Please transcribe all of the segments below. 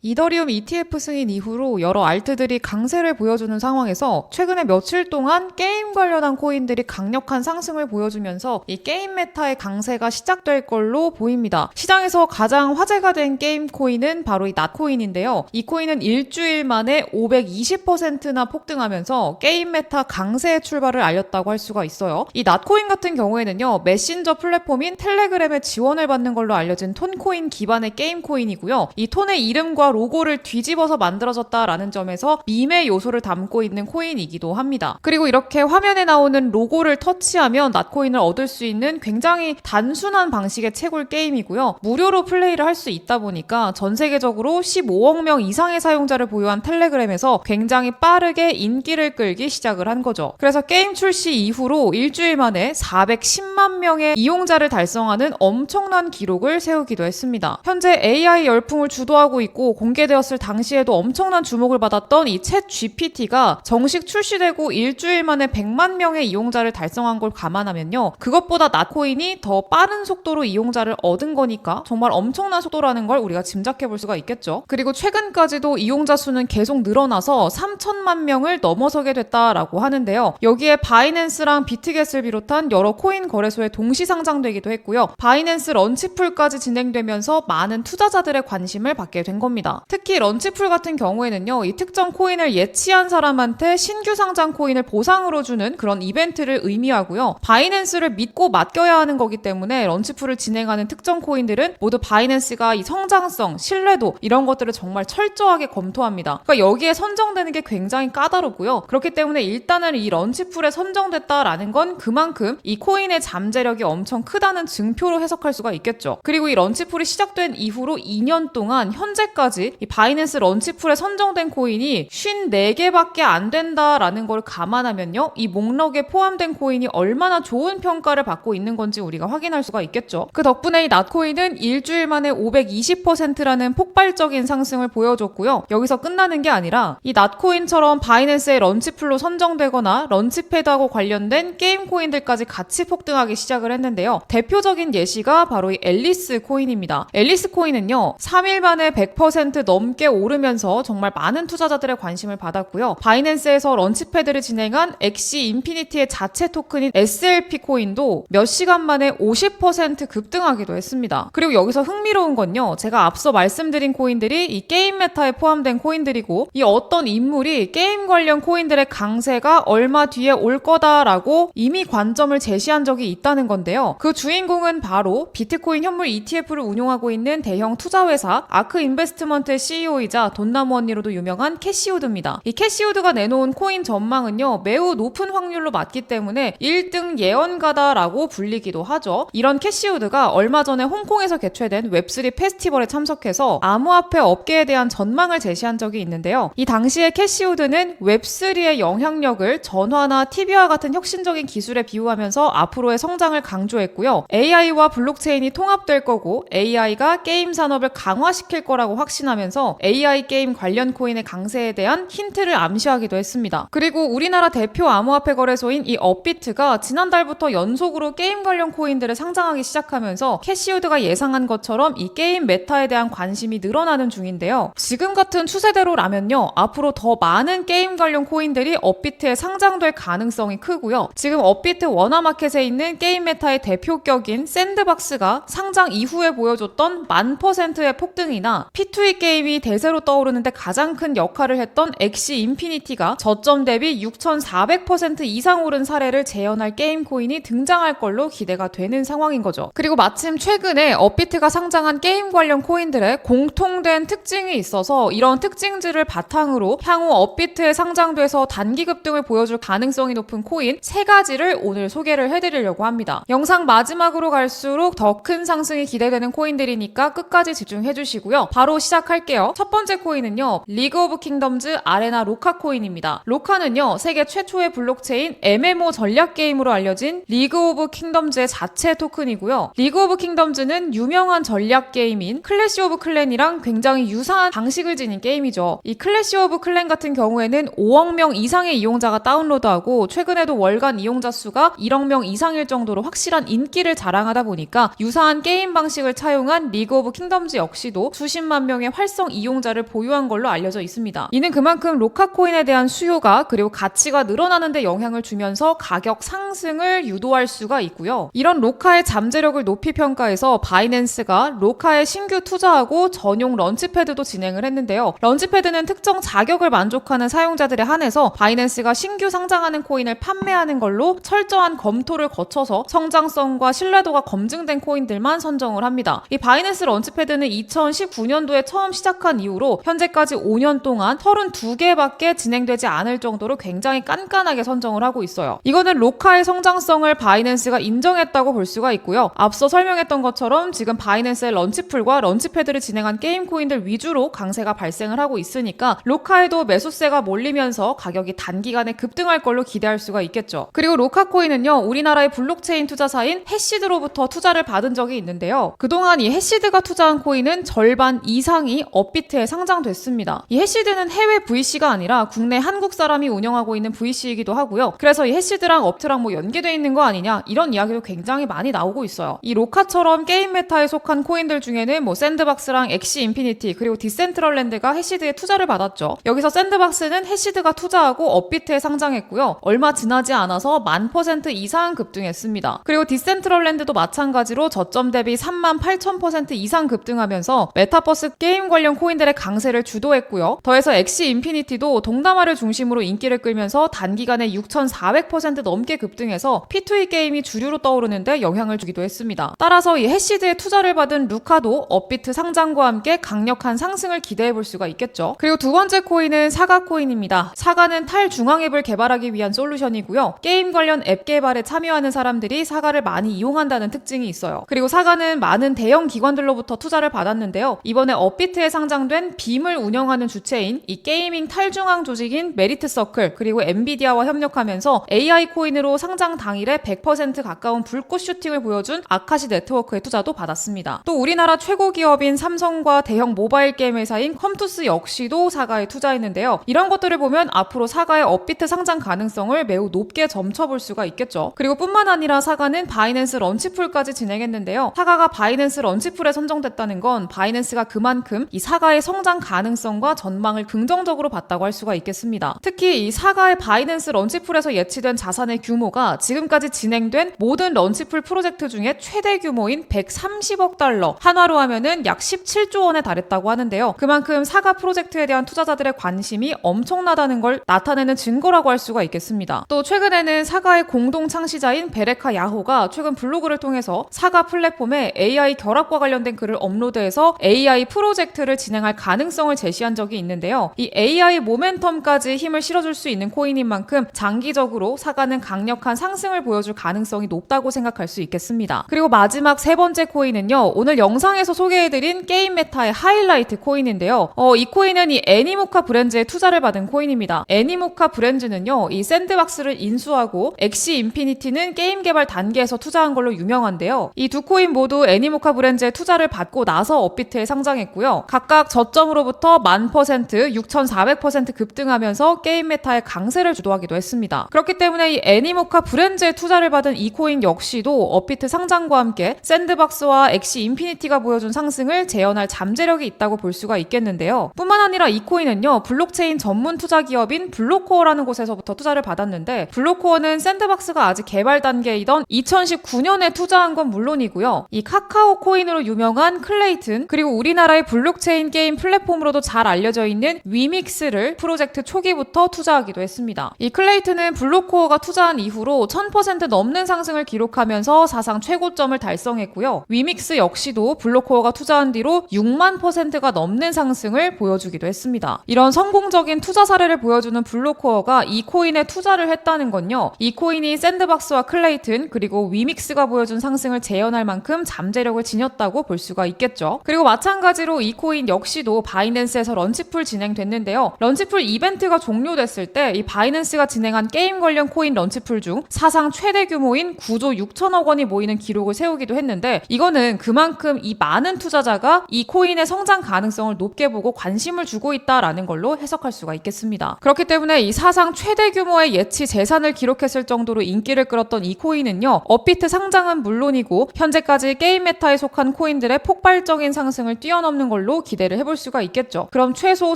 이더리움 ETF 승인 이후로 여러 알트들이 강세를 보여주는 상황에서 최근에 며칠 동안 게임 관련한 코인들이 강력한 상승을 보여주면서 이 게임 메타의 강세가 시작될 걸로 보입니다. 시장에서 가장 화제가 된 게임 코인은 바로 이 낫코인인데요. 이 코인은 일주일 만에 520%나 폭등하면서 게임 메타 강세의 출발을 알렸다고 할 수가 있어요. 이 낫코인 같은 경우에는요, 메신저 플랫폼인 텔레그램의 지원을 받는 걸로 알려진 톤코인 기반의 게임 코인이고요. 이 톤의 이름과 로고를 뒤집어서 만들어졌다라는 점에서 밈의 요소를 담고 있는 코인이기도 합니다. 그리고 이렇게 화면에 나오는 로고를 터치하면 낫코인을 얻을 수 있는 굉장히 단순한 방식의 채굴 게임이고요. 무료로 플레이를 할 수 있다 보니까 전 세계적으로 15억 명 이상의 사용자를 보유한 텔레그램에서 굉장히 빠르게 인기를 끌기 시작을 한 거죠. 그래서 게임 출시 이후로 일주일 만에 410만 명의 이용자를 달성하는 엄청난 기록을 세우기도 했습니다. 현재 AI 열풍을 주도하고 있고 공개되었을 당시에도 엄청난 주목을 받았던 이 챗 GPT가 정식 출시되고 일주일 만에 100만 명의 이용자를 달성한 걸 감안하면요, 그것보다 낫코인이 더 빠른 속도로 이용자를 얻은 거니까 정말 엄청난 속도라는 걸 우리가 짐작해 볼 수가 있겠죠. 그리고 최근까지도 이용자 수는 계속 늘어나서 3천만 명을 넘어서게 됐다라고 하는데요. 여기에 바이낸스랑 비트겟을 비롯한 여러 코인 거래소에 동시 상장되기도 했고요. 바이낸스 런치풀까지 진행되면서 많은 투자자들의 관심을 받게 된 겁니다. 특히 런치풀 같은 경우에는요, 이 특정 코인을 예치한 사람한테 신규 상장 코인을 보상으로 주는 그런 이벤트를 의미하고요. 바이낸스를 믿고 맡겨야 하는 거기 때문에 런치풀을 진행하는 특정 코인들은 모두 바이낸스가 이 성장성, 신뢰도 이런 것들을 정말 철저하게 검토합니다. 그러니까 여기에 선정되는 게 굉장히 까다롭고요. 그렇기 때문에 일단은 이 런치풀에 선정됐다라는 건 그만큼 이 코인의 잠재력이 엄청 크다는 증표로 해석할 수가 있겠죠. 그리고 이 런치풀이 시작된 이후로 2년 동안 현재까지 이 바이낸스 런치풀에 선정된 코인이 54개밖에 안 된다라는 걸 감안하면요, 이 목록에 포함된 코인이 얼마나 좋은 평가를 받고 있는 건지 우리가 확인할 수가 있겠죠. 그 덕분에 이 낫코인은 일주일 만에 520%라는 폭발적인 상승을 보여줬고요. 여기서 끝나는 게 아니라 이 낫코인처럼 바이낸스의 런치풀로 선정되거나 런치패드하고 관련된 게임 코인들까지 같이 폭등하기 시작을 했는데요. 대표적인 예시가 바로 이 앨리스 코인입니다. 앨리스 코인은요, 3일 만에 100% 넘게 오르면서 정말 많은 투자자들의 관심을 받았고요. 바이낸스에서 런치패드를 진행한 엑시 인피니티의 자체 토큰인 SLP 코인도 몇 시간 만에 50% 급등하기도 했습니다. 그리고 여기서 흥미로운 건요, 제가 앞서 말씀드린 코인들이 이 게임 메타에 포함된 코인들이고, 이 어떤 인물이 게임 관련 코인들의 강세가 얼마 뒤에 올 거다라고 이미 관점을 제시한 적이 있다는 건데요. 그 주인공은 바로 비트코인 현물 ETF를 운용하고 있는 대형 투자회사 아크 인베스트먼트의 CEO이자 돈나무 언니로도 유명한 캐시우드입니다. 이 캐시우드가 내놓은 코인 전망은요, 매우 높은 확률로 맞기 때문에 1등 예언가다라고 불리기도 하죠. 이런 캐시우드가 얼마 전에 홍콩에서 개최된 웹3 페스티벌에 참석해서 암호화폐 업계에 대한 전망을 제시한 적이 있는데요. 이 당시에 캐시우드는 웹3의 영향력을 전화나 TV와 같은 혁신적인 기술에 비유하면서 앞으로의 성장을 강조했고요. AI와 블록체인이 통합될 거고 AI가 게임 산업을 강화시킬 거라고 확신하면서 AI 게임 관련 코인의 강세에 대한 힌트를 암시하기도 했습니다. 그리고 우리나라 대표 암호화폐 거래소인 이 업비트가 지난달부터 연속으로 게임 관련 코인들을 상장하기 시작하면서 캐시우드가 예상한 것처럼 이 게임 메타에 대한 관심이 늘어나는 중인데요. 지금 같은 추세대로라면요, 앞으로 더 많은 게임 관련 코인들이 업비트에 상장될 가능성이 크고요. 지금 업비트 원화마켓에 있는 게임 메타의 대표격인 샌드박스가 상장 이후에 보여줬던 1000%의 폭등이나 P2E 게임이 대세로 떠오르는데 가장 큰 역할을 했던 엑시 인피니티가 저점 대비 6400% 이상 오른 사례를 재현할 게임 코인이 등장할 걸로 기대가 되는 상황인 거죠. 그리고 마침 최근에 업비트가 상장한 게임 관련 코인들의 공통된 특징이 있어서 이런 특징들을 바탕으로 향후 업비트에 상장돼서 단기 급등을 보여줄 가능성이 높은 코인 3가지를 오늘 소개를 해드리려고 합니다. 영상 마지막으로 갈수록 더 큰 상승이 기대되는 코인들이니까 끝까지 집중해주시고요. 바로 시작할게요. 첫 번째 코인은요, 리그 오브 킹덤즈 아레나 로카 코인입니다. 로카는요, 세계 최초의 블록체인 MMO 전략 게임으로 알려진 리그 오브 킹덤즈의 자체 토큰이고요. 리그 오브 킹덤즈는 유명한 전략 게임인 클래시 오브 클랜이랑 굉장히 유사한 방식을 지닌 게임이죠. 이 클래시 오브 클랜 같은 경우에는 5억 명 이상의 이용자가 다운로드하고 최근에도 월간 이용자 수가 1억 명 이상일 정도로 확실한 인기를 자랑하다 보니까 유사한 게임 방식을 차용한 리그 오브 킹덤즈 역시도 수십만 명의 명의 활성 이용자를 보유한 걸로 알려져 있습니다. 이는 그만큼 로카 코인에 대한 수요가 그리고 가치가 늘어나는 데 영향을 주면서 가격 상승을 유도할 수가 있고요. 이런 로카의 잠재력을 높이 평가해서 바이낸스가 로카에 신규 투자하고 전용 런치패드도 진행을 했는데요. 런치패드는 특정 자격을 만족하는 사용자들에 한해서 바이낸스가 신규 상장하는 코인을 판매하는 걸로 철저한 검토를 거쳐서 성장성과 신뢰도가 검증된 코인들만 선정을 합니다. 이 바이낸스 런치패드는 2019년도에 처음 시작한 이후로 현재까지 5년 동안 32개밖에 진행되지 않을 정도로 굉장히 깐깐하게 선정을 하고 있어요. 이거는 로카의 성장성을 바이낸스가 인정했다고 볼 수가 있고요. 앞서 설명했던 것처럼 지금 바이낸스의 런치풀과 런치패드를 진행한 게임 코인들 위주로 강세가 발생을 하고 있으니까 로카에도 매수세가 몰리면서 가격이 단기간에 급등할 걸로 기대할 수가 있겠죠. 그리고 로카 코인은요, 우리나라의 블록체인 투자사인 해시드로부터 투자를 받은 적이 있는데요. 그동안 이 해시드가 투자한 코인은 절반 이상이 업비트에 상장됐습니다. 이 해시드는 해외 VC가 아니라 국내 한국 사람이 운영하고 있는 VC이기도 하고요. 그래서 이 해시드랑 업트랑 연계되어 있는 거 아니냐, 이런 이야기도 굉장히 많이 나오고 있어요. 이 로카처럼 게임 메타에 속한 코인들 중에는 샌드박스랑 엑시 인피니티 그리고 디센트럴랜드가 해시드에 투자를 받았죠. 여기서 샌드박스는 해시드가 투자하고 업비트에 상장했고요. 얼마 지나지 않아서 10,000% 이상 급등했습니다. 그리고 디센트럴랜드도 마찬가지로 저점 대비 38,000% 이상 급등하면서 메타버스 게임 관련 코인들의 강세를 주도했고요. 더해서 엑시 인피니티도 동남아를 중심으로 인기를 끌면서 단기간에 6,400% 넘게 급등해서 P2E 게임이 주류로 떠오르는데 영향을 주기도 했습니다. 따라서 이 해시드에 투자를 받은 루카도 업비트 상장과 함께 강력한 상승을 기대해 볼 수가 있겠죠. 그리고 두 번째 코인은 사가 코인입니다. 사가는 탈중앙 앱을 개발하기 위한 솔루션이고요. 게임 관련 앱 개발에 참여하는 사람들이 사가를 많이 이용한다는 특징이 있어요. 그리고 사가는 많은 대형 기관들로부터 투자를 받았는데요. 이번에 업비트에 상장된 빔을 운영하는 주체인 이 게이밍 탈중앙 조직인 메리트 서클 그리고 엔비디아와 협력하면서 AI 코인으로 상장 당일에 100% 가까운 불꽃 슈팅을 보여준 아카시 네트워크의 투자도 받았습니다. 또 우리나라 최고 기업인 삼성과 대형 모바일 게임 회사인 컴투스 역시도 사가에 투자했는데요. 이런 것들을 보면 앞으로 사가의 업비트 상장 가능성을 매우 높게 점쳐볼 수가 있겠죠. 그리고 뿐만 아니라 사가는 바이낸스 런치풀까지 진행했는데요. 사가가 바이낸스 런치풀에 선정됐다는 건 바이낸스가 그만큼 이 사가의 성장 가능성과 전망을 긍정적으로 봤다고 할 수가 있겠습니다. 특히 이 사가의 바이낸스 런치풀에서 예치된 자산의 규모가 지금까지 진행된 모든 런치풀 프로젝트 중에 최대 규모인 130억 달러, 한화로 하면은 약 17조 원에 달했다고 하는데요. 그만큼 사가 프로젝트에 대한 투자자들의 관심이 엄청나다는 걸 나타내는 증거라고 할 수가 있겠습니다. 또 최근에는 사가의 공동 창시자인 베레카 야호가 최근 블로그를 통해서 사가 플랫폼에 AI 결합과 관련된 글을 업로드해서 AI 프로젝트를 진행할 가능성을 제시한 적이 있는데요. 이 AI 모멘텀까지 힘을 실어줄 수 있는 코인인 만큼 장기적으로 사가는 강력한 상승을 보여줄 가능성이 높다고 생각할 수 있겠습니다. 그리고 마지막 세 번째 코인은요, 오늘 영상에서 소개해드린 게임 메타의 하이라이트 코인인데요. 이 코인은 이 애니모카 브랜드에 투자를 받은 코인입니다. 애니모카 브랜드는요, 이 샌드박스를 인수하고 엑시 인피니티는 게임 개발 단계에서 투자한 걸로 유명한데요. 이 두 코인 모두 애니모카 브랜드에 투자를 받고 나서 업비트에 상장했고요. 각각 저점으로부터 10,000%, 6,400% 급등하면서 게임 메타의 강세를 주도하기도 했습니다. 그렇기 때문에 이 애니모카 브랜드에 투자를 받은 이 코인 역시도 업비트 상장과 함께 샌드박스와 엑시 인피니티가 보여준 상승을 재현할 잠재력이 있다고 볼 수가 있겠는데요. 뿐만 아니라 이 코인은요, 블록체인 전문 투자 기업인 블록코어라는 곳에서부터 투자를 받았는데, 블록코어는 샌드박스가 아직 개발 단계이던 2019년에 투자한 건 물론이고요. 이 카카오 코인으로 유명한 클레이튼, 그리고 우리나라의 블록체인 게임 플랫폼으로도 잘 알려져 있는 위믹스를 프로젝트 초기부터 투자하기도 했습니다. 이 클레이튼은 블록코어가 투자한 이후로 1000% 넘는 상승을 기록하면서 사상 최고점을 달성했고요. 위믹스 역시도 블록코어가 투자한 뒤로 60,000%가 넘는 상승을 보여주기도 했습니다. 이런 성공적인 투자 사례를 보여주는 블록코어가 이 코인에 투자를 했다는 건요, 이 코인이 샌드박스와 클레이튼 그리고 위믹스가 보여준 상승을 재현할 만큼 잠재력을 지녔다고 볼 수가 있겠죠. 그리고 마찬가지로 이 코인 역시도 바이낸스에서 런치풀 진행됐는데요. 런치풀 이벤트가 종료됐을 때 이 바이낸스가 진행한 게임 관련 코인 런치풀 중 사상 최대 규모인 9조 6천억 원이 모이는 기록을 세우기도 했는데, 이거는 그만큼 이 많은 투자자가 이 코인의 성장 가능성을 높게 보고 관심을 주고 있다라는 걸로 해석할 수가 있겠습니다. 그렇기 때문에 이 사상 최대 규모의 예치 재산을 기록했을 정도로 인기를 끌었던 이 코인은요, 업비트 상장은 물론이고 현재까지 게임 메타에 속한 코인들의 폭발적인 상승을 뛰어넘는 걸로 걸로 기대를 해볼 수가 있겠죠. 그럼 최소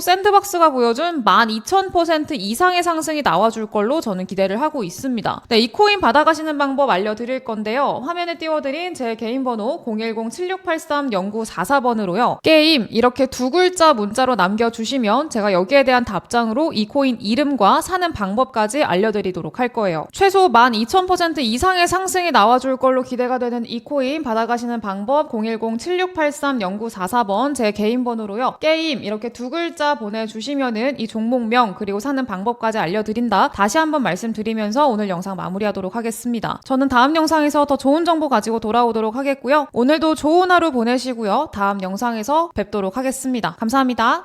샌드박스가 보여준 12,000% 이상의 상승이 나와줄 걸로 저는 기대를 하고 있습니다. 네, 이 코인 받아가시는 방법 알려드릴 건데요. 화면에 띄워드린 제 개인 번호 010-7683-0944번으로요. 게임 이렇게 두 글자 문자로 남겨주시면 제가 여기에 대한 답장으로 이 코인 이름과 사는 방법까지 알려드리도록 할 거예요. 최소 12,000% 이상의 상승이 나와줄 걸로 기대가 되는 이 코인 받아가시는 방법 010-7683-0944번 제 개인 번호로요. 게임 이렇게 두 글자 보내주시면은 이 종목명 그리고 사는 방법까지 알려드린다. 다시 한번 말씀드리면서 오늘 영상 마무리하도록 하겠습니다. 저는 다음 영상에서 더 좋은 정보 가지고 돌아오도록 하겠고요. 오늘도 좋은 하루 보내시고요. 다음 영상에서 뵙도록 하겠습니다. 감사합니다.